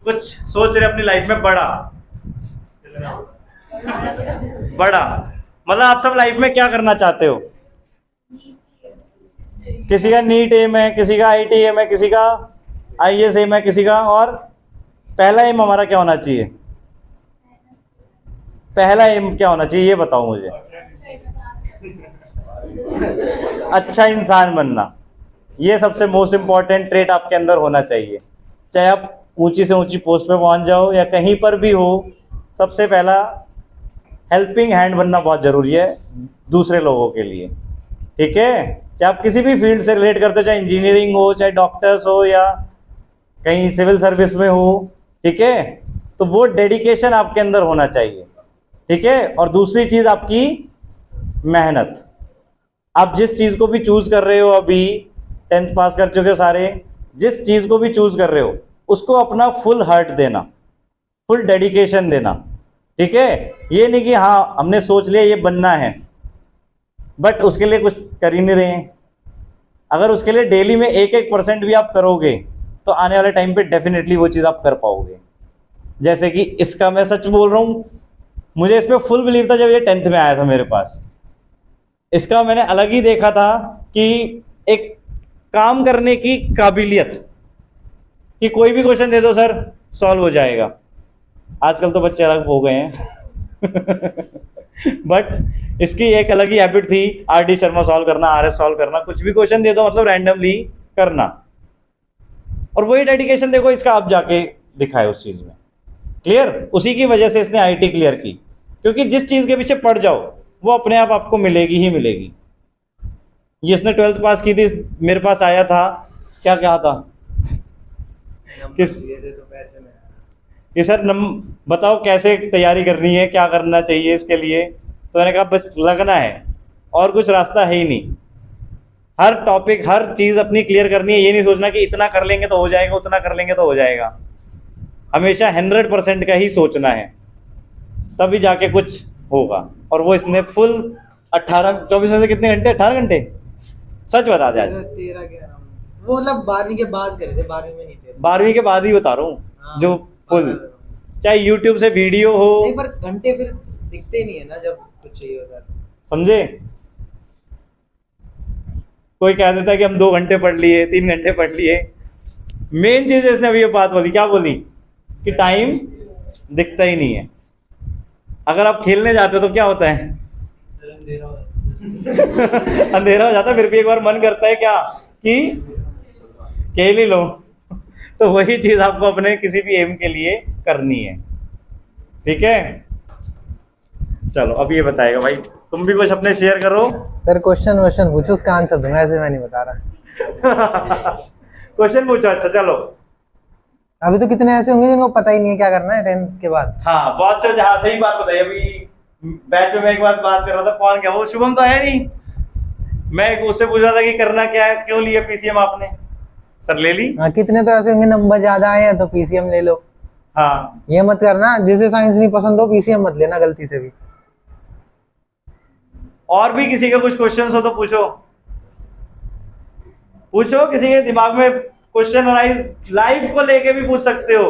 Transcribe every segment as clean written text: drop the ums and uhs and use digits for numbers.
कुछ सोच रहे अपनी लाइफ में बड़ा बड़ा, मतलब आप सब लाइफ में क्या करना चाहते हो? किसी का नीट एम है, किसी का आईटी एम है, किसी का आईएएस एम है, किसी का, और पहला एम हमारा क्या होना चाहिए? पहला एम क्या होना चाहिए ये बताओ मुझे। अच्छा इंसान बनना, ये सबसे मोस्ट इंपॉर्टेंट ट्रेट आपके अंदर होना चाहिए। चाहे आप ऊंची से ऊंची पोस्ट पे पहुंच जाओ या कहीं पर भी हो, सबसे पहला हेल्पिंग हैंड बनना बहुत ज़रूरी है दूसरे लोगों के लिए, ठीक है? चाहे आप किसी भी फील्ड से रिलेट करते हो, चाहे इंजीनियरिंग हो, चाहे डॉक्टर्स हो, या कहीं सिविल सर्विस में हो, ठीक है? तो वो डेडिकेशन आपके अंदर होना चाहिए, ठीक है? और दूसरी चीज़ आपकी मेहनत। आप जिस चीज़ को भी चूज़ कर रहे हो, अभी 10th पास कर चुके हो सारे, जिस चीज़ को भी चूज़ कर रहे हो उसको अपना फुल हार्ट देना, फुल डेडिकेशन देना, ठीक है? ये नहीं कि हाँ हमने सोच लिया ये बनना है बट उसके लिए कुछ कर ही नहीं रहे हैं। अगर उसके लिए डेली में 1% भी आप करोगे तो आने वाले टाइम पे डेफिनेटली वो चीज़ आप कर पाओगे। जैसे कि इसका मैं सच बोल रहा हूँ, मुझे इस पर फुल बिलीव था जब ये 10th में आया था मेरे पास। इसका मैंने अलग ही देखा था कि एक काम करने की काबिलियत, कि कोई भी क्वेश्चन दे दो सर सॉल्व हो जाएगा। आजकल तो बच्चे अलग हो गए हैं बट इसकी एक अलग ही हैबिट थी, आर डी शर्मा सॉल्व करना, आर एस सॉल्व करना, कुछ भी क्वेश्चन दे दो मतलब रैंडमली करना। और वही डेडिकेशन देखो इसका आप जाके दिखाए उस चीज़ में। क्लियर? उसी की वजह से इसने आईटी क्लियर की, क्योंकि जिस चीज़ के पीछे पड़ जाओ वो अपने आप आपको मिलेगी ही मिलेगी। जिसने 12th पास की थी मेरे पास आया था, क्या कहा था कि सर बताओ कैसे तैयारी करनी है, क्या करना चाहिए इसके लिए? तो मैंने कहा बस लगना है और कुछ रास्ता है ही नहीं। हर टॉपिक हर चीज़ अपनी क्लियर करनी है, ये नहीं सोचना कि इतना कर लेंगे तो हो जाएगा, उतना कर लेंगे तो हो जाएगा। हमेशा 100% का ही सोचना है, तभी जाके कुछ होगा। और वो इसने फुल 24 में से कितने घंटे? 18 घंटे सच बता दे आज। 13 वो मतलब 12वीं के बाद करे थे, 12वीं में नहीं थे। 12वीं के बाद ही बता रहा हूँ, हाँ, जो फुल, चाहे यूट्यूब से वीडियो हो। नहीं पर घंटे फिर दिखते नहीं है ना जब कुछ चाहिए होता है। समझे? कोई कह देता है कि हम 2 घंटे पढ़ लिए, 3 घंटे पढ़ लिए। मेन चीज इसने अभी ये बात बोली, क्या बोली? कि टाइम दिखता ही नहीं है। अगर आप खेलने जाते हो तो क्या होता है अंधेरा हो जाता है, फिर भी एक बार मन करता है क्या कि खेल ही लो तो वही चीज आपको अपने किसी भी एम के लिए करनी है, ठीक है? चलो अब ये बताएगा भाई, तुम भी कुछ अपने शेयर करो। सर क्वेश्चन पूछो, उसका आंसर दूंगा, ऐसे मैं नहीं बता रहा। क्वेश्चन पूछो। अच्छा चलो, अभी तो कितने ऐसे होंगे जिनको पता ही नहीं है क्या करना है 10th के बाद। हाँ बहुत से, हाँ सही बात बताई। अभी बैच में एक बात कर रहा था, कौन क्या, वो शुभम तो है नहीं, मैं उससे पूछ रहा था कि करना क्या है, क्यों लिया पीसीएम आपने? सर ले ली। हाँ, कितने तो ऐसे होंगे नंबर ज्यादा आए हैं तो पीसीएम ले लो। हाँ ये मत करना, जिसे साइंस नहीं पसंद हो पीसीएम मत लेना गलती से भी। और भी किसी का कुछ क्वेश्चन हो तो पूछो, पूछो किसी के दिमाग में क्वेश्चन, लाइफ को लेके भी पूछ सकते हो।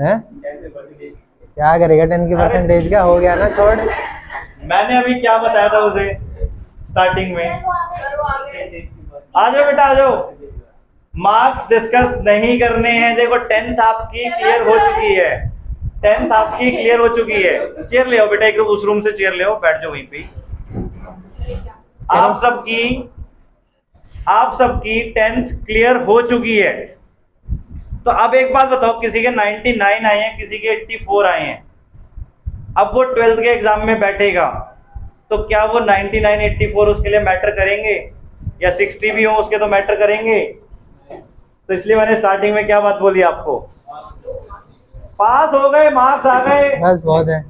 हैं? क्या करेगा 10th की परसेंटेज? क्या हो गया ना, छोड़। मैंने अभी क्या बताया था उसे स्टार्टिंग में? आ जाओ बेटा आ जाओ, मार्क्स डिस्कस नहीं करने हैं। देखो 10th आपकी क्लियर हो चुकी है, 10th आपकी क्लियर हो चुकी है। चेयर ले आओ बेटा, एक उस रूम से चेयर ले आओ, बैठ जाओ वहीं पे। आप सबकी 10th क्लियर हो चुकी है। तो अब एक बात बताओ, किसी के 99 आए हैं, किसी के 84 आए हैं। अब वो 12th के एग्जाम में बैठेगा तो क्या वो 99 84 उसके लिए मैटर करेंगे, या 60 भी हो उसके तो मैटर करेंगे? तो इसलिए मैंने स्टार्टिंग में क्या बात बोली आपको, पास हो गए, मार्क्स आ गए, बस बहुत है,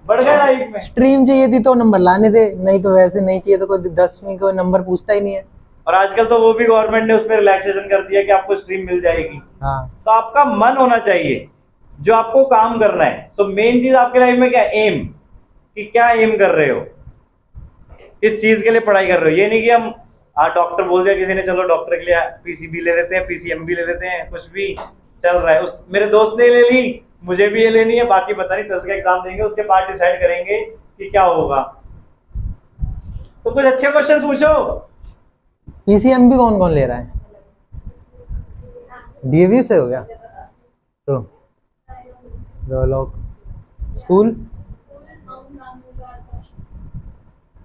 बढ़ गए लाइफ में। स्ट्रीम चाहिए थी तो नंबर लाने दे, नहीं तो वैसे नहीं चाहिए तो कोई 10वीं को नंबर पूछता ही नहीं है। और आजकल तो वो भी गवर्नमेंट ने उसमें रिलैक्सेशन कर दिया कि आपको स्ट्रीम मिल जाएगी। हाँ, तो आपका मन होना चाहिए जो आपको काम करना है। सो मेन चीज आपके लाइफ में क्या, एम, कि क्या एम कर रहे हो, किस चीज के लिए पढ़ाई कर रहे हो। ये नहीं कि हम डॉक्टर बोल दिया किसी ने, चलो डॉक्टर के लिए पीसीबी ले लेते हैं, पीसीएम भी ले लेते हैं, कुछ भी, चल रहा है। उस मेरे दोस्त ने ले ली, मुझे भी ये लेनी है, बाकी पता नहीं 10 का एग्जाम देंगे उसके बाद डिसाइड करेंगे कि क्या होगा। तो कुछ अच्छे क्वेश्चन पूछो। पीसीएमबी कौन कौन ले रहा है? डीएवी से हो गया तो रोलोक स्कूल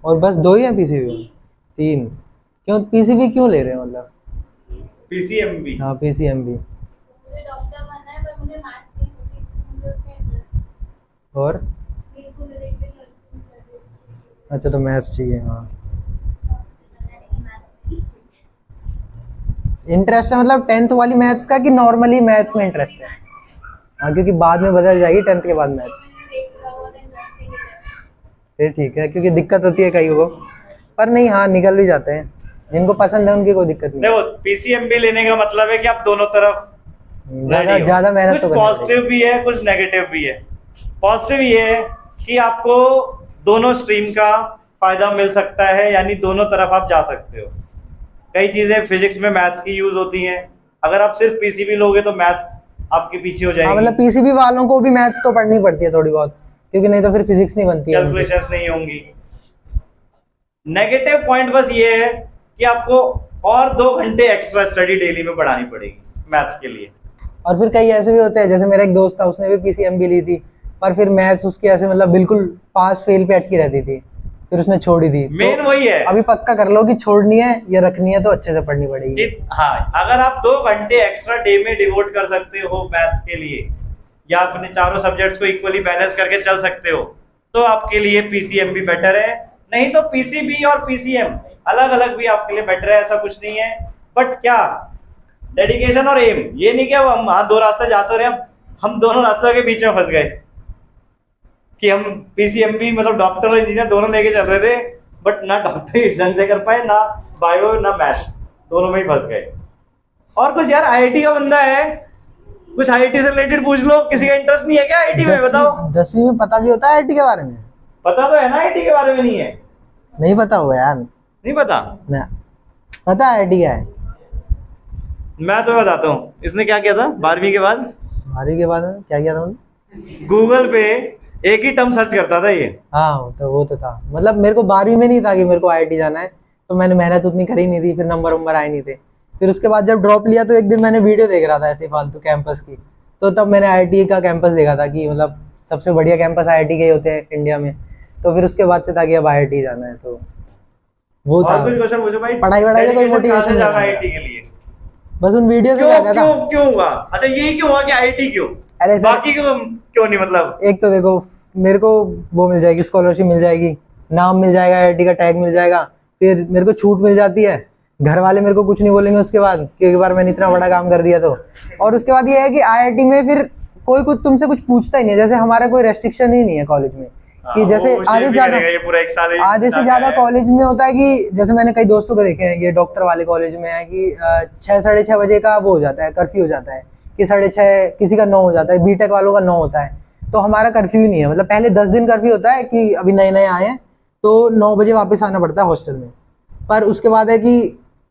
और बस 2 ही हैं पीसीबी? 3 क्यों? पीसीबी क्यों ले रहे हैं मतलब? पीसीएमबी। हाँ पीसीएमबी। मुझे डॉक्टर बनना है पर मुझे मैथ्स नहीं होती, मुझे उसमें इंटरेस्ट और बिल्कुल रिलेटेड नर्सिंग सर्विस। अच्छा तो मैथ्स चाहिए। हाँ इंटरेस्ट है मतलब 10th वाली मैथ्स का कि नॉर्मली मैथ्स में इंटरेस्ट है? हाँ क्योंकि बाद में बदल जाएगी 10th के बाद मैथ्स। फिर ठीक है क्योंकि दिक्कत होती है कई को, पर नहीं हाँ निकल भी जाते हैं, जिनको पसंद है उनकी कोई दिक्कत नहीं। देखो पीसीएमबी लेने का मतलब है कि आप दोनों तरफ ज्यादा मेहनत तो कुछ करनी पॉजिटिव भी है कुछ नेगेटिव भी है। पॉजिटिव ये है कि आपको दोनों स्ट्रीम का फायदा मिल सकता है, यानी दोनों तरफ आप जा सकते हो। कई चीजें फिजिक्स में मैथ्स की यूज होती हैं, अगर आप सिर्फ पीसीबी लोगे तो मैथ्स आपके पीछे हो हाँ जाएगी। मतलब पीसीबी वालों को भी मैथ्स तो पढ़नी पड़ती है थोड़ी बहुत, क्योंकि नहीं तो फिर फिजिक्स नहीं बनती है उनकी। कैलकुलेशंस नहीं होंगी। नेगेटिव पॉइंट बस ये है कि आपको और 2 घंटे एक्स्ट्रा स्टडी डेली में पढ़ानी पड़ेगी मैथ्स के लिए। और फिर कई ऐसे भी होते हैं, जैसे मेरा एक दोस्त था उसने भी पीसीएमबी ली थी, पर फिर मैथ्स उसकी ऐसे मतलब बिल्कुल पास फेल पे अटकी रहती थी, फिर उसने छोड़ ही दी। मेन तो वही है। अभी पक्का कर लो कि छोड़नी है या रखनी है तो अच्छे से पढ़नी पड़ेगी। हाँ अगर आप 2 घंटे एक्स्ट्रा डे में डिवोट कर सकते हो मैथ्स के लिए, या अपने चारों सब्जेक्ट्स को इक्वली बैलेंस करके चल सकते हो, तो आपके लिए पीसीएमबी बेटर है। नहीं तो पीसीबी और पीसीएम अलग अलग भी आपके लिए बेटर है, ऐसा कुछ नहीं है। बट क्या डेडिकेशन और एम, ये नहीं कि अब हम 2 रास्ते जाते रहे, हम दोनों रास्तों के बीच में फंस गए कि हम पीसीएमबी मतलब डॉक्टर और इंजीनियर दोनों लेके चल रहे थे, बट ना डॉक्टर ढंग से कर पाए, ना बायो ना मैथ्स, दोनों में ही फंस गए। और कुछ यार आईआईटी का बंदा है, कुछ आईआईटी से रिलेटेड पूछ लो। किसी का इंटरेस्ट नहीं है क्या आईआईटी में? बताओ। 10वीं में पता भी होता है आईआईटी के बारे में? पता तो है ना आईआईटी के बारे में? नहीं है? नहीं पता होगा यार। नहीं पता ना पता है आईआईटी क्या है? मैं तो बताता हूँ। इसने क्या किया था 12वीं के बाद? 12वीं के बाद में क्या किया था उन्होंने? गूगल पे एक ही टर्म सर्च करता था ये। हाँ तो वो तो था, मतलब मेरे को 12वीं में नहीं था कि मेरे को आईआईटी जाना है, तो मैंने मेहनत उतनी करी नहीं थी, फिर नंबर आए नहीं थे। फिर उसके बाद जब ड्रॉप लिया तो एक दिन मैंने वीडियो देख रहा था ऐसे फालतू कैंपस की, तो तब मैंने आईआईटी का कैंपस देखा था कि मतलब सबसे बढ़िया कैंपस आईआईटी के होते हैं इंडिया में। तो फिर उसके बाद से था कि अब आईआईटी जाना है, तो वो था। और कुछ क्वेश्चन पूछो भाई। पढ़ाई वढ़ाई का कोई मोटिवेशन जाना नहीं आईआईटी के लिए? बस उन वीडियो से क्यों क्या कहता। क्यों क्यों हुआ? अच्छा ये क्यों हुआ कि आईआईटी क्यों? अरे सर बाकी क्यों नहीं? मतलब एक तो देखो मेरे को वो मिल जाएगी, स्कॉलरशिप मिल जाएगी, नाम मिल जाएगा, आईआईटी का टैग मिल जाएगा, फिर मेरे को छूट मिल जाती है, घर वाले मेरे को कुछ नहीं बोलेंगे उसके बाद कि एक बार मैंने इतना बड़ा काम कर दिया तो। और उसके बाद ये है कि आईआईटी में फिर कोई कुछ तुमसे कुछ पूछता ही नहीं है, जैसे हमारा कोई रेस्ट्रिक्शन ही नहीं है कॉलेज में कि जैसे आधे से ज्यादा कॉलेज में होता है कि जैसे मैंने कई दोस्तों को देखे हैं ये डॉक्टर वाले कॉलेज में है कि 6 साढ़े 6 बजे का वो हो जाता है, कर्फ्यू हो जाता है कि 6:30, किसी का 9 हो जाता है, बीटेक वालों का 9 होता है। तो हमारा कर्फ्यू नहीं है, मतलब पहले 10 दिन कर्फ्यू होता है कि अभी नए नए आए हैं तो 9 बजे वापस आना पड़ता है हॉस्टल में, पर उसके बाद है कि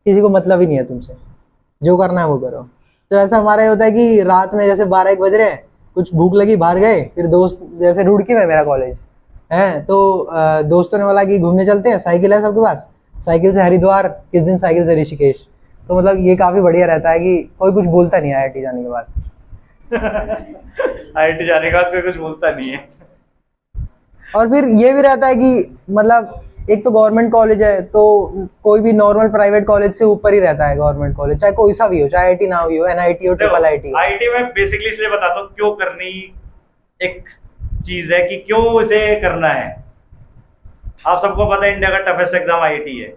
किसी को मतलब ही नहीं है तुमसे, जो करना है वो करो। तो ऐसा हमारा ये होता है कि रात में जैसे 12-1 बज रहे हैं, कुछ भूख लगी बाहर गए, फिर दोस्त जैसे रुड़की में मेरा कॉलेज है तो दोस्तों ने बोला कि घूमने चलते हैं, साइकिल है सबके पास, साइकिल से हरिद्वार, किस दिन साइकिल से ऋषिकेश। तो मतलब ये काफी बढ़िया रहता है कि कोई कुछ बोलता नहीं है आईआईटी जाने के बाद। आईआईटी जाने के बाद कोई कुछ बोलता नहीं है। और फिर ये भी रहता है कि मतलब एक तो गवर्नमेंट कॉलेज है, तो कोई भी नॉर्मल प्राइवेट कॉलेज से ऊपर ही रहता है गवर्नमेंट कॉलेज, चाहे कोई सा भी हो, चाहे आईआईटी ना भी हो, एनआईटी हो, ट्रिपल आईटी हो। आईआईटी में बेसिकली इसलिए बताता हूँ क्यों करनी एक चीज है कि क्यों इसे करना है। आप सबको पता है इंडिया का टफेस्ट एग्जाम आईआईटी है,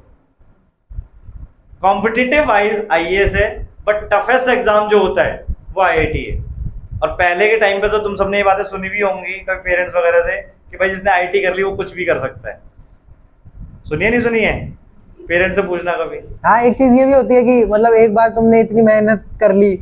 कॉम्पिटिटिव वाइज आईएएस है, बट टफेस्ट एग्जाम जो होता है वो आईआईटी है। और पहले के टाइम पे तो तुम सबने ये बातें सुनी भी होंगी कभी पेरेंट्स वगैरह से कि भाई जिसने आईआईटी कर ली वो कुछ भी कर सकता है। सुनिए नहीं सुनिए? पेरेंट्स से पूछना कभी। हाँ एक चीज ये भी होती है कि मतलब एक बार तुमने इतनी मेहनत कर ली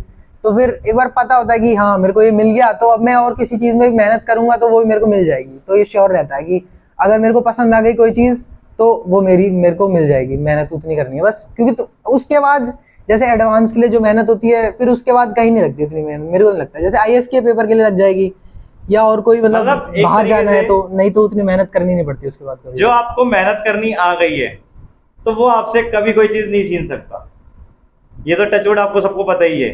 तो फिर एक बार पता होता है कि हाँ मेरे को ये मिल गया, तो अब मैं और किसी चीज में भी मेहनत करूंगा तो वो भी मेरे को मिल जाएगी। तो ये श्योर रहता है कि अगर मेरे को पसंद आ गई कोई चीज तो वो मेरे को मिल जाएगी, मेहनत उतनी करनी है बस। क्योंकि तो उसके बाद जैसे एडवांस के लिए जो मेहनत होती है फिर उसके बाद कहीं नहीं लगती उतनी मेहनत, मेरे को नहीं लगता। जैसे आईएएस के पेपर के लिए लग जाएगी या और कोई मतलब मतलब एक बाहर तरीके जाना है से तो, नहीं तो उतनी मेहनत करनी नहीं पड़ती उसके बाद कभी। जो आपको मेहनत करनी आ गई है तो वो आपसे कभी कोई चीज नहीं छीन सकता। ये तो टचवुड आपको सबको पता ही है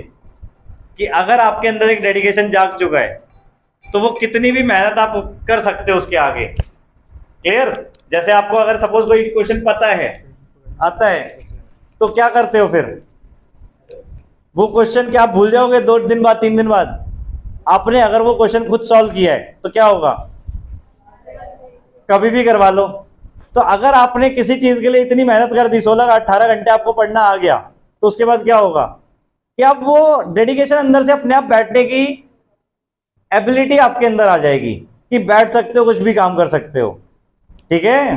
कि अगर आपके अंदर एक डेडिकेशन जाग चुका है तो वो कितनी भी मेहनत आप कर सकते हो उसके आगे। क्लियर? जैसे आपको अगर सपोज कोई क्वेश्चन पता है, आता है, तो क्या करते हो फिर? वो क्वेश्चन क्या आप भूल जाओगे 2 दिन बाद, 3 दिन बाद? आपने अगर वो क्वेश्चन खुद सॉल्व किया है तो क्या होगा? कभी भी करवा लो। तो अगर आपने किसी चीज के लिए इतनी मेहनत कर दी, 16-18 घंटे आपको पढ़ना आ गया, तो उसके बाद क्या होगा कि अब वो डेडिकेशन अंदर से अपने आप बैठने की एबिलिटी आपके अंदर आ जाएगी कि बैठ सकते हो, कुछ भी काम कर सकते हो। ठीक है?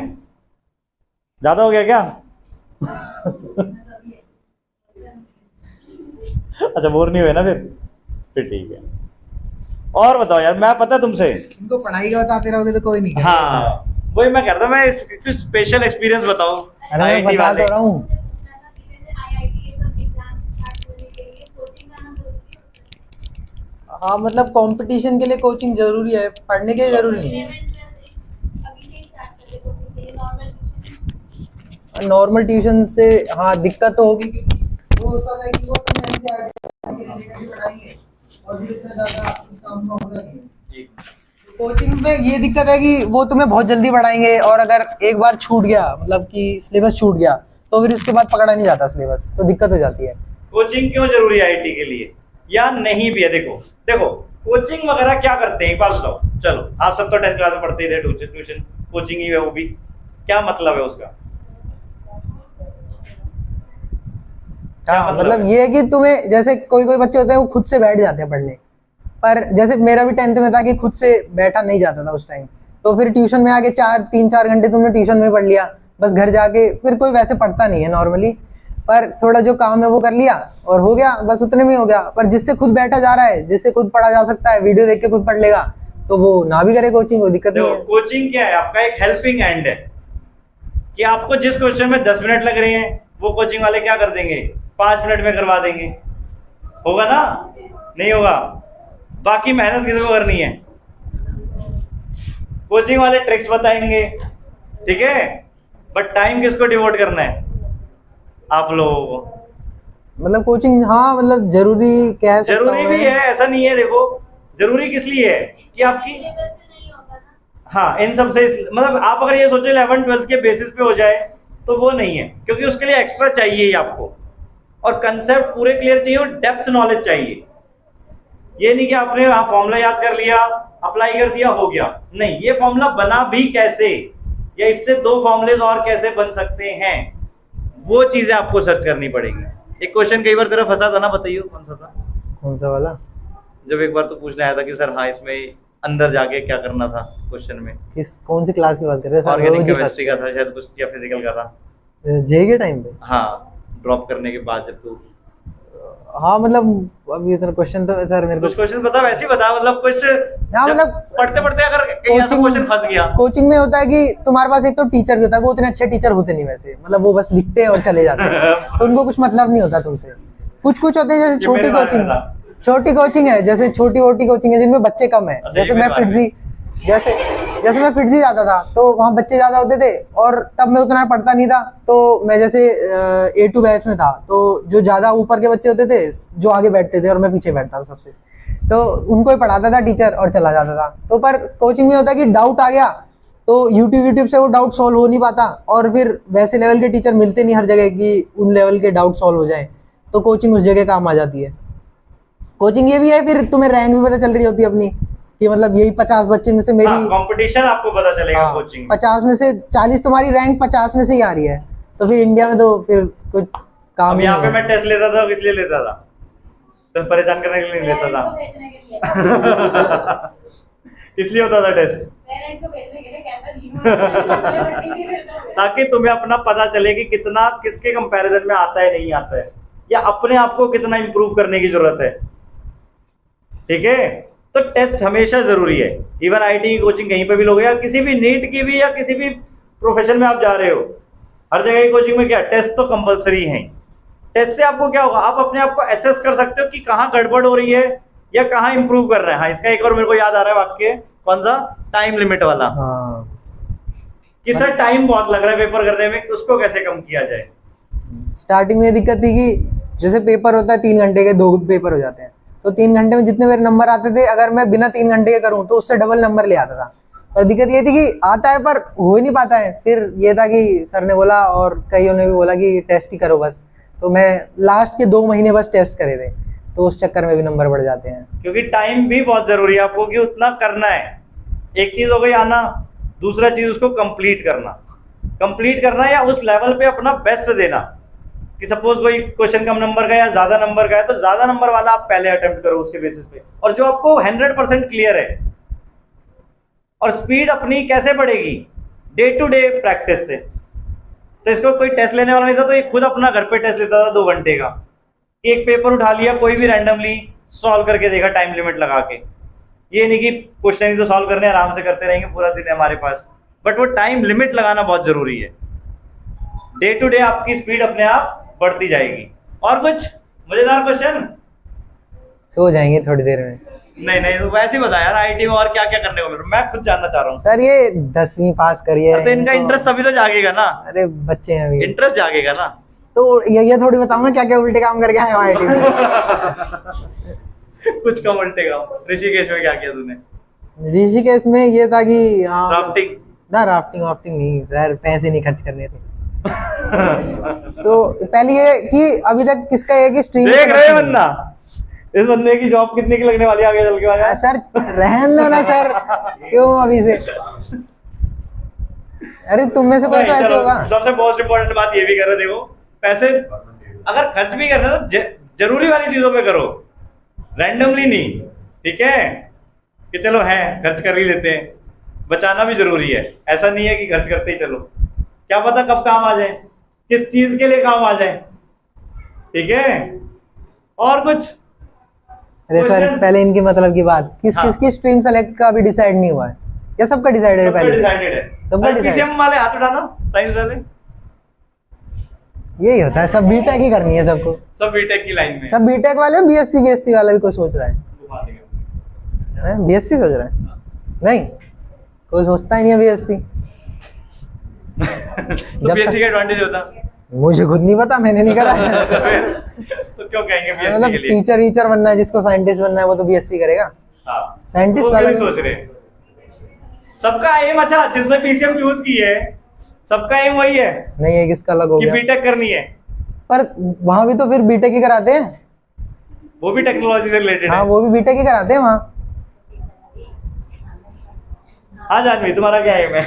ज्यादा हो गया क्या? अच्छा, बोर नहीं हुए ना फिर ठीक है। और बताओ यार, मैं पता तुमसे इनको पढ़ाई का बताते रहोगे तो कोई नहीं करेगा। हाँ वही मैं कहता, मैं कुछ स्पेशल एक्सपीरियंस बताओ अरे मैं आईआईटी बता वाले। तो रहा हूँ। हाँ मतलब कंपटीशन के लिए कोचिंग जरूरी है, पढ़ने के लिए जरूरी नहीं है। नॉर्मल ट्यूशन से हाँ दिक्कत तो होगी, क्योंकि वो सब है कि वो तो NCERT के रिलेटेड पढ़ाएंगे और भी इतना ज्यादा काम का होगा नहीं। कोचिंग में ये दिक्कत है कि वो तुम्हें बहुत जल्दी पढ़ाएंगे और अगर एक बार छूट गया, मतलब कि सिलेबस छूट गया, तो फिर उसके बाद पकड़ा नहीं जाता सिलेबस, तो दिक्कत हो जाती है। कोचिंग क्यों जरूरी है आईटी के लिए या नहीं भी है? देखो कोचिंग वगैरह क्या करते हैं, एक बात बताओ। चलो आप सब तो 10th क्लास में पढ़ते ही रहे, ट्यूशन कोचिंग ही है, वो भी क्या मतलब है उसका? क्या मतलब है? ये है कि तुम्हें जैसे कोई कोई बच्चे होते हैं वो खुद से बैठ जाते हैं पढ़ने, पर जैसे मेरा भी 10th में था कि खुद से बैठा नहीं जाता था उस टाइम, तो फिर ट्यूशन में आके 3-4 घंटे तुमने ट्यूशन में पढ़ लिया, बस घर जाके फिर कोई वैसे पढ़ता नहीं है नॉर्मली, पर थोड़ा जो काम है वो कर लिया और हो गया, बस उतने में हो गया। पर जिससे खुद बैठा जा रहा है, जिससे खुद पढ़ा जा सकता है, वीडियो देख के खुद पढ़ लेगा, तो वो ना भी करे कोचिंग, वो दिक्कत नहीं देखो है। कोचिंग क्या है? आपका एक हेल्पिंग हैंड है कि आपको जिस क्वेश्चन में 10 मिनट लग रहे हैं वो कोचिंग वाले क्या कर देंगे, 5 मिनट में करवा देंगे। होगा ना? नहीं होगा? बाकी मेहनत किसी को करनी है? कोचिंग वाले ट्रिक्स बताएंगे, ठीक है, बट टाइम किसको डिवोट करना है? आप लोगों को। मतलब कोचिंग हाँ मतलब जरूरी कह सकता जरूरी हूँ भी मैं। है, ऐसा नहीं है। देखो जरूरी किस लिए है कि आपकी हाँ इन सब से, मतलब आप अगर ये सोचे 11th-12th के बेसिस पे हो जाए तो वो नहीं है, क्योंकि उसके लिए एक्स्ट्रा चाहिए ही आपको, और कंसेप्ट पूरे क्लियर चाहिए और डेप्थ नॉलेज चाहिए। ये नहीं कि आपने फॉर्मूला याद कर लिया, अप्लाई कर दिया, हो गया। नहीं, ये फॉर्मूला बना भी कैसे, या इससे 2 फॉर्मूलेज और कैसे बन सकते हैं, वो चीजें आपको सर्च करनी पड़ेगी। एक क्वेश्चन कई बार तेरा फंसा था ना, बताइए कौन सा था? कौन सा वाला? जब एक बार तो पूछने आया था कि सर हाँ इसमें अंदर जाके क्या करना था क्वेश्चन में, किस कौन सी क्लास की बात कर रहे हैं सर? ऑर्गेनिक केमिस्ट्री का था शायद कुछ, या फिजिकल का था। जे के टाइम पे? हाँ, ड्रॉप करने के बाद जब तू हाँ मतलब अब ये क्वेश्चन तो सर मेरे को कुछ क्वेश्चन बता, वैसे ही बता, मतलब कुछ हाँ, जब मतलब पढ़ते पढ़ते अगर कहीं ऐसा क्वेश्चन फंस गया। कोचिंग में होता है कि तुम्हारे पास एक तो टीचर भी होता है, वो उतने अच्छे टीचर होते नहीं वैसे, मतलब वो बस लिखते हैं और चले जाते हैं, तो उनको कुछ मतलब नहीं होता तुमसे। कुछ होते हैं जैसे ये मेरे बारे में था। छोटी कोचिंग है, जैसे छोटी वोटी कोचिंग है जिनमें बच्चे कम है, अच्छा, जैसे ये मैं मेरे बारे फिटजी जैसे मैं फिटजी जाता था तो वहाँ बच्चे ज्यादा होते थे और तब मैं उतना पढ़ता नहीं था, तो मैं जैसे A2 बैच में था, तो जो ज्यादा ऊपर के बच्चे होते थे जो आगे बैठते थे और मैं पीछे बैठता था सबसे, तो उनको ही पढ़ाता था टीचर और चला जाता था। तो पर कोचिंग में होता है कि डाउट आ गया तो यूट्यूब से वो डाउट सॉल्व हो नहीं पाता, और फिर वैसे लेवल के टीचर मिलते नहीं हर जगह कि उन लेवल के डाउट सॉल्व हो जाए, तो कोचिंग उस जगह काम आ जाती है। कोचिंग ये भी है, फिर तुम्हें रैंक भी पता चल रही होती है अपनी कि मतलब यही 50 बच्चे में से मेरी कंपटीशन आपको पता चलेगा कोचिंग 50 में से 40, तुम्हारी रैंक 50 में से ही आ रही है, तो फिर इंडिया में तो फिर कुछ काम ही यहाँ पे नहीं मैं है। टेस्ट लेता था, किस लिए लेता था? तो परेशान करने के लिए नहीं लेता था। इसलिए होता था टेस्ट, ताकि तुम्हें अपना पता चले कि कितना किसके कंपैरिजन में आता है, नहीं आता है, या अपने आप को कितना इंप्रूव करने की जरूरत है। ठीक है, तो टेस्ट हमेशा जरूरी है। इवन आईटी की कोचिंग कहीं पे भी लोगे, या किसी भी नीट की भी, या किसी भी प्रोफेशन में आप जा रहे हो, हर जगह की कोचिंग में क्या टेस्ट तो कंपलसरी है। टेस्ट से आपको क्या होगा, आप अपने आप को एसेस कर सकते हो कि कहाँ गड़बड़ हो रही है या कहाँ इंप्रूव कर रहे हैं। हाँ, इसका एक और मेरे को याद आ रहा है वाक्य, कौन सा, टाइम लिमिट वाला, हाँ कि सर टाइम बहुत लग रहा है पेपर करने में, उसको कैसे कम किया जाए। स्टार्टिंग में दिक्कत थी कि जैसे पेपर होता है 3 घंटे के 2 पेपर हो जाते हैं, तो 3 घंटे में जितने मेरे नंबर आते थे, अगर मैं बिना 3 घंटे के करूं तो उससे डबल नंबर ले आता था। पर दिक्कत ये थी कि आता है पर हो ही नहीं पाता है। फिर ये था कि सर ने बोला और कईयों ने भी बोला कि टेस्ट ही करो बस, तो मैं लास्ट के 2 महीने बस टेस्ट करे थे, तो उस चक्कर में भी नंबर बढ़ जाते हैं। क्योंकि टाइम भी बहुत जरूरी है आपको कि उतना करना है। एक चीज हो गई आना, दूसरा चीज उसको कंप्लीट करना या उस लेवल पे अपना बेस्ट देना। कि सपोज कोई क्वेश्चन कम नंबर का या ज्यादा नंबर का है, तो ज्यादा नंबर वाला आप पहले अटेम्प्ट करो उसके बेसिस पे, और जो आपको 100% क्लियर है। और स्पीड अपनी कैसे बढ़ेगी, डे टू डे प्रैक्टिस से। तो इसको कोई टेस्ट लेने वाला नहीं था, तो ये खुद अपना घर पे टेस्ट लेता था 2 घंटे का। एक पेपर उठा लिया कोई भी रैंडमली, सॉल्व करके देखा टाइम लिमिट लगा के। ये नहीं कि क्वेश्चन ही तो सॉल्व करने, आराम से करते रहेंगे, पूरा दिन है हमारे पास, बट वो टाइम लिमिट लगाना बहुत जरूरी है। डे टू डे आपकी स्पीड अपने आप बढ़ती जाएगी। और कुछ मजेदार क्वेश्चन? सो जाएंगे थोड़ी देर में। नहीं तो वैसे ही बता यार, आईटी में और क्या क्या करने को मिल रहा है, मैं खुद जानना चाह रहा हूँ। सर ये 10वीं पास करिए, तो इनका इंटरेस्ट तभी तो जागेगा ना, अरे बच्चे हैं अभी, इंटरेस्ट जागेगा ना। तो ये थोड़ी बताऊंगा क्या क्या उल्टे काम करके आए आईटी में। कुछ कम उल्टे काम। ऋषिकेश में क्या किया तूने? ऋषिकेश में ये था कि राफ्टिंग ना, राफ्टिंग नहीं सर, पैसे नहीं खर्च करने थे। तो पहले ये कि अभी तक किसका है कि स्ट्रीम देख रहे बंदा, इस बंदे की जॉब कितने की लगने वाली है आगे चल के वाला? सर रहने दो ना सर, क्यों अभी से? अरे तुम में से कोई तो ऐसे होगा। सबसे मोस्ट इम्पोर्टेंट बात ये भी कर रहे, देखो पैसे अगर खर्च भी करना तो जरूरी वाली चीजों पे करो, रैंडमली नहीं। ठीक है कि चलो है खर्च कर ही लेते हैं, बचाना भी जरूरी है। ऐसा नहीं है कि खर्च करते ही चलो, क्या पता कब काम आ जाए, किस चीज के लिए काम आ जाए। ठीक है, और कुछ? अरे सर पहले इनकी मतलब की बात, किसकी स्ट्रीम सेलेक्ट का अभी डिसाइड नहीं हुआ है या सबका डिसाइडेड है? पहले डिसाइडेड है, सबका डिसाइडेड। पीसीएम वाले हाथ उठाना, साइंस वाले। यही होता है, सब बीटेक ही करनी है सबको, सब बीटेक की लाइन में, सब बीटेक वाले। बीएससी वाला भी कोई सोच रहा है, बीएससी सोच रहा है? नहीं, कोई सोचता ही नहीं है बीएससी। तो बीएससी का एडवांटेज होता? मुझे खुद नहीं पता, मैंने नहीं करा। तो क्यों कहेंगे बीएससी मतलब के लिए? टीचर बनना है, जिसको साइंटिस्ट बनना है वो तो बीएससी करेगा। हाँ, साइंटिस्ट वो वाला भी सोच रहे हैं। सबका एम, अच्छा जिसने पीसीएम चूज की है सबका एम वही है नहीं, है किसका अलग हो कि गया। बीटेक करनी है, पर वहां भी तो फिर बीटेक ही कराते हैं। वो भी टेक्नोलॉजी से रिलेटेड हाँ है। वो भी बीटेक ही कराते हैं वहाँ। हाँ जानवी, तुम्हारा क्या एम है?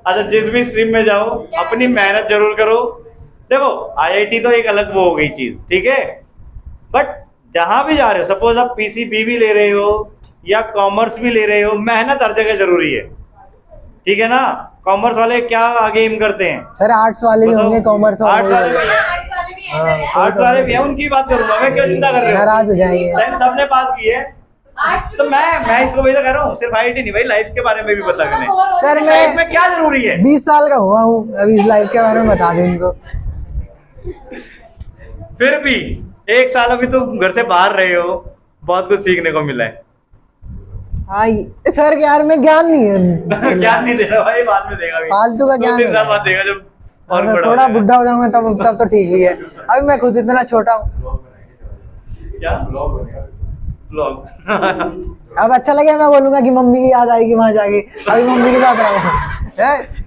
अच्छा, जिस भी स्ट्रीम में जाओ अपनी मेहनत जरूर करो। देखो आईआईटी तो एक अलग वो हो गई चीज, ठीक है, बट जहां भी जा रहे हो, सपोज आप पीसीबी भी ले रहे हो या कॉमर्स भी ले रहे हो, मेहनत हर जगह जरूरी है। ठीक है ना? कॉमर्स वाले क्या आगे एम करते हैं? सर आर्ट्स वाले भी होंगे, कॉमर्स आर्ट्स वाले भी वाले, हैं, आर्ट्स वाले भी हैं, उनकी बात करूंगा मैं, क्यों चिंता कर रहे हो? नाराज हो जाएंगे। सबने पास की है, तो मैं इसको वही तो कह रहा हूँ, सिर्फ आईआईटी नहीं भाई, लाइफ के बारे में भी पता करें। सर लाइफ में क्या जरूरी है? 20 साल का हुआ हूँ अभी, इस लाइफ के बारे में बता दो इनको। फिर भी 1 साल अभी तुम घर से बाहर रहे हो, बहुत कुछ सीखने को मिला है। हाँ सर यार मैं ज्ञान नहीं है। ज्ञान नहीं दे रहा भाई, बाद में देगा, फालतू का ज्ञान 2-3 साल बाद देगा जब और बड़ा थोड़ा बुढ़ा हो जाऊंगा तब तो ठीक ही है, अभी मैं खुद इतना छोटा हूँ। क्या ब्लॉग? अब अच्छा लगे मैं बोलूंगा कि मम्मी की याद आएगी वहां जाके, अभी मम्मी के साथ रहा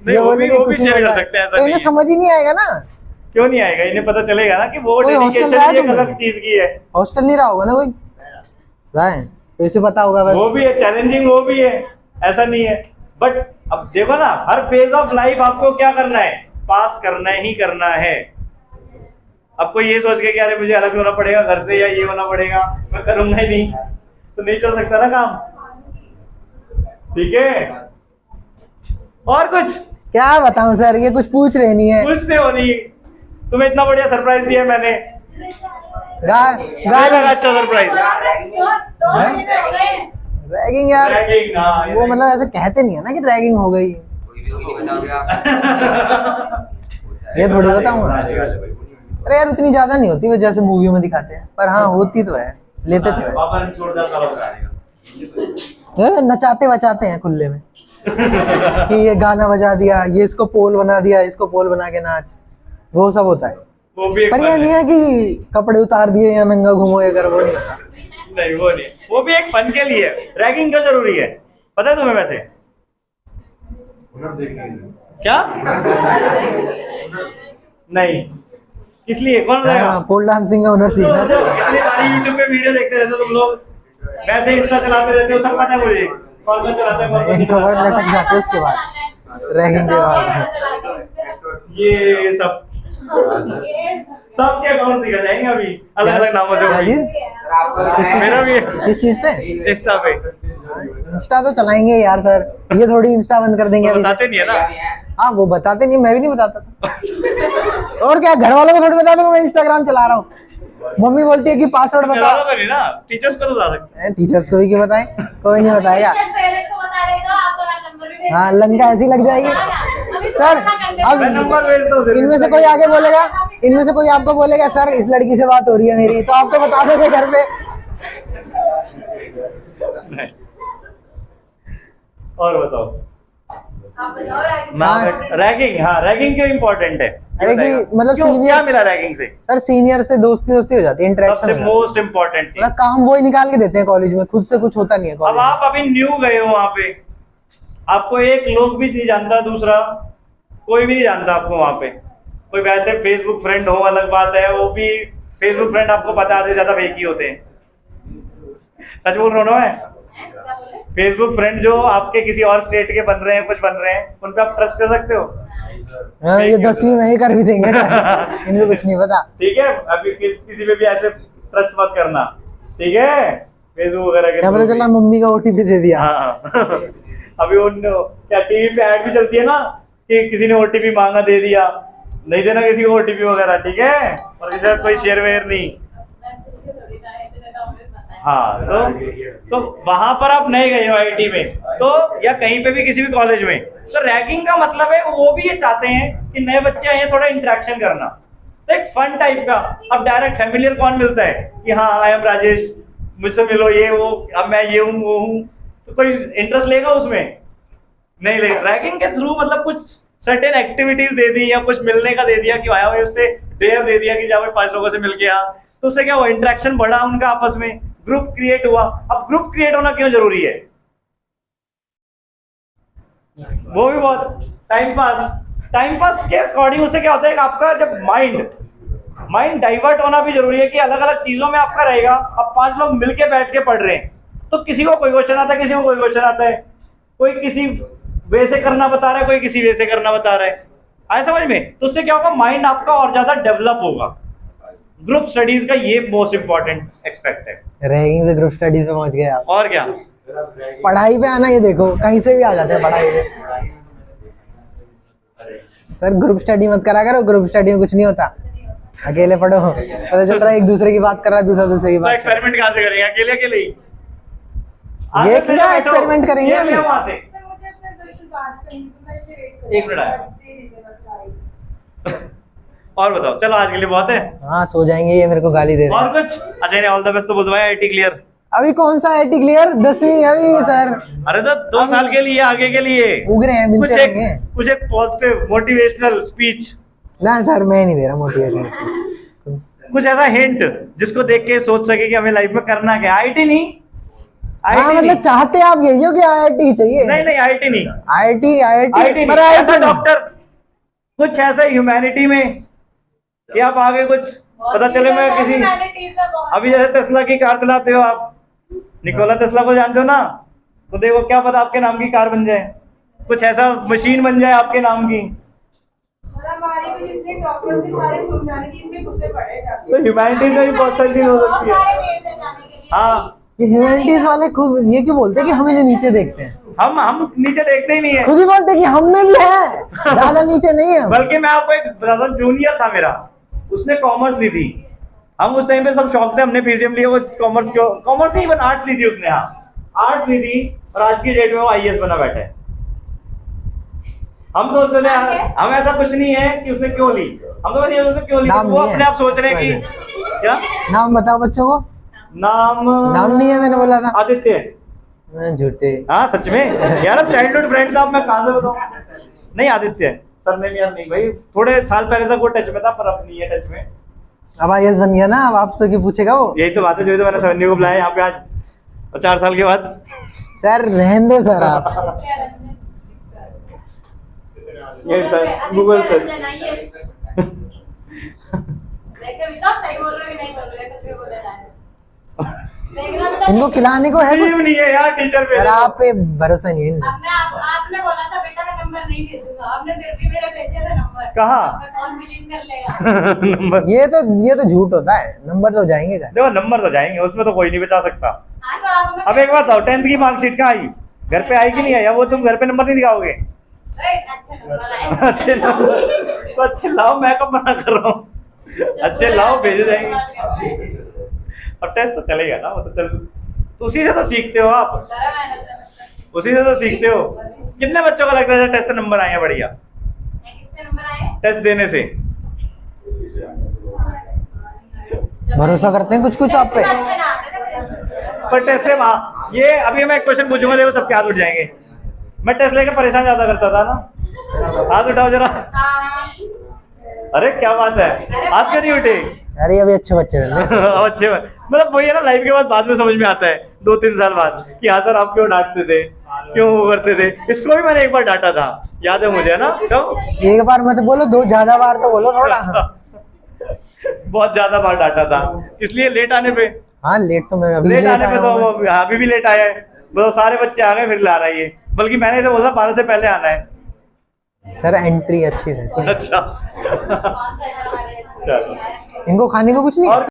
नहीं, वो भी शेयर कर सकते हैं, ऐसा तो इन्हें समझ ही नहीं आएगा ना। क्यों नहीं आएगा? इन्हें पता चलेगा ना कि वो कोई हॉस्टल डेडिकेशन रहा है एक अलग चीज की है। हॉस्टल नहीं रहा होगा ना कोई, रहा है तो इसे पता होगा बस। वो भी है चैलेंजिंग, वो भी है, ऐसा नहीं है। बट अब देखो ना, हर फेज ऑफ लाइफ आपको क्या करना है? पास करना ही करना है। अब कोई ये सोच के कि अरे मुझे अलग होना पड़ेगा घर से या ये होना पड़ेगा, मैं करूंगा ही नहीं, तो नहीं चल सकता ना काम। ठीक है, और कुछ क्या बताऊं सर, ये कुछ पूछ रहे नहीं है। पूछते हो नहीं, तुम्हें इतना बढ़िया सरप्राइज दिया मैंने, अच्छा सरप्राइज। रैगिंग यार, रैगिंग, हाँ, वो मतलब ऐसे कहते नहीं है ना कि रैगिंग हो गई। वीडियो की नहीं बताओगे आप? ये थोड़ी बताऊँ। अरे यार उतनी ज्यादा नहीं होती वो जैसे मूवियों में दिखाते हैं, पर हाँ होती तो है, लेते तो है। पापा ने छोड़ दिया साला बता देगा। ये नचाते वचाते हैं खुले में कि ये गाना बजा दिया, ये इसको पोल बना दिया, इसको पोल बना के नाच, वो सब होता है। वो भी एक पर ये फन नहीं है कि कपड़े उतार दिए या नंगा घूमो ये करो, वो नहीं होता। नहीं वो नहीं, वो भी एक फन के लिए। रैगिंग क्यों जरूरी है पता है तुम्हें वैसे? क्या? नहीं, किस लिए? कौन बताएगा? हाँ, पोल डांसिंग का हुनर सीखना है। इतनी सारी यूट्यूब पे वीडियो देखते रहते हो तुम लोग, वैसे इंस्टा चलाते रहते हो, सब पता है मुझे कौन कौन चलाता है कौन कौन नहीं इंट्रोवर्ट चलाता। लटक जाते हैं उसके बाद, रैगिंग के बाद। ये सब सबके अकाउंट दिखा जाएंगे अभी अलग अलग नामों से। क्या जी? मेरा भी किस चीज पे? इंस्टा पे इंस्टा तो चलाएंगे यार सर, ये थोड़ी इंस्टा बंद कर देंगे तो अभी से। बताते नहीं है ना। हाँ वो बताते नहीं, मैं भी नहीं बताता था। और क्या, घर वालों को थोड़ी बता दूंगा मैं इंस्टाग्राम चला रहा हूँ। मम्मी बोलती है कि पासवर्ड बता। चलाना तो नहीं ना, टीचर्स को तो बता सकते हैं। टीचर्स को ही क्यों बताएं, कोई नहीं बताएगा। पेरेंट्स को बता देगा, आपका नंबर भी भेज हाँ लंका ऐसी लग जाएगी अभी सर। अब मैं नंबर भेजता हूँ। इनमें से कोई आगे बोलेगा, इनमें से कोई आपको बोलेगा सर इस लड़की से बात हो रही है मेरी, तो आपको बता दोगे घर पे। नहीं। और बताओ। आप बताओ हाँ। रैगिंग, हाँ रैगिंग क्यों इम्पोर्टेंट है? अरे कि मतलब क्यों, senior- क्या मिला रैगिंग से? सर सीनियर से दोस्ती हो जाती है, इंटरेक्शन सबसे मोस्ट इम्पोर्टेंट चीज। मतलब काम वो ही निकाल के देते हैं कॉलेज में, खुद से कुछ होता नहीं है अब कॉलेज आप अभी न्यू गए हो वहां पे, आपको एक लोग भी नहीं जानता, दूसरा कोई भी नहीं जानता आपको वहां पे। कोई वैसे फेसबुक फ्रेंड हो अलग बात है, वो भी फेसबुक फ्रेंड आपको पता आधे ज्यादा फेक ही होते हैं। सच बोल रहा हूँ ना मैं? फेसबुक फ्रेंड जो आपके किसी और स्टेट के बन रहे हैं, कुछ बन रहे हैं, उन पे आप ट्रस्ट कर सकते हो? हाँ, ये 10वीं में ही कर भी देंगे इनको कुछ नहीं पता। ठीक है, अभी किसी पे भी ऐसे ट्रस्ट मत करना, ठीक है? फेसबुक वगैरह के क्या पता through भी। चला मम्मी का ओटीपी दे दिया। हाँ अभी उन क्या टीवी पे ऐड भी चलती है ना कि किसी ने ओटीपी मांगा, दे दिया, नहीं देना किसी को ओटीपी वगैरह, ठीक है? और किसी का कोई शेयर वेयर नहीं। हाँ तो वहां पर आप नहीं गए हो आईटी में तो, या कहीं पे भी किसी भी कॉलेज में, तो रैगिंग का मतलब है वो भी ये चाहते हैं कि नए बच्चे आए थोड़ा इंटरेक्शन करना, तो एक फन टाइप का। अब डायरेक्ट फैमिलियर कौन मिलता है कि हाँ आई एम राजेश, मुझसे मिलो, ये वो, अब मैं ये हूँ वो हूँ, तो कोई इंटरेस्ट लेगा उसमें? नहीं लेगा। रैगिंग के थ्रू मतलब कुछ सर्टेन एक्टिविटीज दे दी या कुछ मिलने का दे दिया कि आया भाई, उससे डेयर दे दिया कि जा भाई 5 लोगों से मिल के आ, तो उससे क्या हुआ, इंटरेक्शन बढ़ा उनका आपस में, ग्रुप क्रिएट हुआ। अब ग्रुप क्रिएट होना क्यों जरूरी है? वो भी बहुत टाइम पास के अकॉर्डिंग उससे क्या होता है कि आपका जब माइंड डाइवर्ट होना भी जरूरी है कि अलग अलग चीजों में आपका रहेगा। अब 5 लोग मिलके बैठ के पढ़ रहे हैं तो किसी को कोई क्वेश्चन आता है, किसी को कोई क्वेश्चन आता है, कोई किसी वे से करना बता रहा है, कोई किसी वे से करना बता रहा है, आए समझ में? तो उससे क्या होगा, माइंड आपका और ज्यादा डेवलप होगा। ग्रुप स्टडीज का ये मोस्ट इंपॉर्टेंट एस्पेक्ट है। रैगिंग से ग्रुप स्टडीज पे पहुंच गए आप। और क्या, पढ़ाई पे आना, ये देखो कहीं से भी आ जाते हैं पढ़ाई पे। सर ग्रुप स्टडी मत करा करो, ग्रुप स्टडी में कुछ नहीं होता, अकेले पढ़ो, पता चल रहा है एक दूसरे की बात कर रहा है, दूसरा दूसरे की तो बात। एक्सपेरिमेंट कहाँ से करेंगे? अकेले अकेले ही ये क्या एक्सपेरिमेंट करेंगे अभी? वहां से सर मुझे आपसे दो चीज़ बात करनी है, तो मैं इससे वेट करूँ। एक मिनट आया। दे दीजिए बस। और बताओ, चलो आज के लिए बहुत है। हाँ सो जाएंगे, ये मेरे को गाली दे रहे और हैं। कुछ? अच्छा नहीं, ऑल द बेस्ट तो बोल दो भाई, आईटी क्लियर। अभी कौन सा आईटी क्लियर, 10वीं अभी सर, अरे तो 2 साल के लिए, आगे के लिए उग रहे हैं, कुछ मिलते रहेंगे। कुछ एक पॉजिटिव मोटिवेशनल स्पीच, ना सर मैं नहीं दे रहा मोटिवेशन। कुछ ऐसा हिंट जिसको देख के सोच सके कि हमें लाइफ में करना क्या है। आईटी नहीं, हाँ आईटी मतलब नहीं, चाहते आप यही हो कि आईआईटी चाहिए? नहीं नहीं आईटी नहीं, आईआईटी आईटी आईआईटी नहीं, ऐसा डॉक्टर, कुछ ऐसा ह्यूमैनिटी में कि आप आगे कुछ पता चले। मैं किसी, अभी जैसे टेस्ला की कार चलाते हो आप, निकोला टेस्ला को जानते हो ना, तो देखो क्या पता आपके नाम की कार बन जाए, कुछ ऐसा मशीन बन जाए आपके नाम की। और हमारे भी जितने डॉक्टर्स थे सारे ह्यूमैनिटीज में घुसे पड़े जाके। तो ह्यूमैनिटीज में भी बहुत सारी चीज हो सकती है। सारे वेज है जाने के लिए। हाँ, ये ह्यूमैनिटीज वाले खुद ये क्यों बोलते हैं कि हम इन्हें नीचे देखते हैं? हम नीचे देखते ही नहीं है, खुद ही बोलते हैं कि हम में भी है, ज्यादा नीचे नहीं है। बल्कि मैं आपको एक बताता हूं, जूनियर था मेरा, उसने कॉमर्स ली थी। हम उस टाइम पे सब शौक थे, हमने पीसीएम लिया, वो कॉमर्स नहीं बन आर्ट्स ली थी उसने। हाँ आर्ट्स ली थी, और आज की डेट में वो आईएएस बना बैठा है। हम सोचते थे हम ऐसा कुछ नहीं है कि उसने क्यों ली, हम तो बस ये सोचते क्यों ली, नाम वो नहीं है, अपने आप सोच रहे हैं कि क्या नाम बताओ बच्चों को। नाम नाम नहीं है, मैंने बोला था। आदित्य। झूठे। हाँ सच में यार, अब चाइल्डहुड फ्रेंड था, अब मैं कहाँ से बताऊँ। नहीं आदित्य सर ने यार, नहीं भाई, थोड़े साल पहले तक वो टच में था, पर अब नहीं है टच में। अब आईएएस बन गया ना, अब आपसे क्यों पूछेगा वो। यही तो बात है, जो तो मैंने सवन्नी को बुलाया यहाँ पे आज 4 साल के बाद। सर रहने दो सर आप। ये सर गूगल सर। इनको खिलाने को है टीम नहीं है यार टीचर पे। सर, आप पे भरोसा नहीं है इनको। आपने बोला था बेटा मैं नंबर नहीं भेजूंगा, आपने फिर भी मेरे भेजे थे नंबर। कहाँ? आपका कौन बिलीव कर लेगा। नंबर, ये तो झूठ होता है, नंबर तो जाएंगे घर। देखो नंबर तो जाएंगे, उसमें तो कोई नहीं बचा सकता। हाँ, तो आप हमें अब एक बात बताओ, 10th की मार्कशीट कहाँ आई? घर पे आई कि नहीं आई? अब वो तुम घर पे नंबर नहीं दिखाओगे? अच्छे नंबर आए। अच्छे नंबर तो अच्छे लाओ, मैं कब मना कर रहा हूँ। अच्छे लाओ, भेजे जाएंगे। और टेस्ट तो चलेगा ना, वो तो चल, तो उसी से तो सीखते हो आप, उसी से तो सीखते हो। कितने बच्चों को लगता है टेस्ट से नंबर आए हैं बढ़िया, किससे नंबर आए? टेस्ट देने से? भरोसा करते हैं कुछ कुछ आप पे। अच्छे ना आते थे मेरे। पर टेस्ट से ये अभी मैं एक क्वेश्चन पूछूंगा, देखो सबके हाथ उठ जाएंगे। मैं टेस्ट लेकर परेशान ज्यादा करता था ना, हाथ उठाओ जरा। हाँ। अरे क्या बात है, हाथ क्यों नहीं उठे? अरे अभी अच्छे बच्चे हैं। अच्छे, मतलब वही है ना, लाइफ के बाद में समझ में आता है 2-3 साल बाद कि हाँ सर आप क्यों डांटते थे, क्यों वो करते थे। इसको भी मैंने एक बार डांटा था, याद है मुझे, है ना? कब? एक बार मत बोलो, 2 ज्यादा बार तो बोलो थोड़ा। बहुत ज्यादा बार डांटा था, इसलिए लेट आने पे। हाँ लेट तो मैं अभी लेट आने आया पे तो हूँ। वो अभी भी लेट आया है, मतलब सारे बच्चे आ गए फिर ला रहा है ये, बल्कि मैंने इसे बोला 12 से पहले आना है। सर एंट्री अच्छी रहती है। अच्छा कौन सा है हमारे? चलो, इनको खाने को कुछ नहीं। और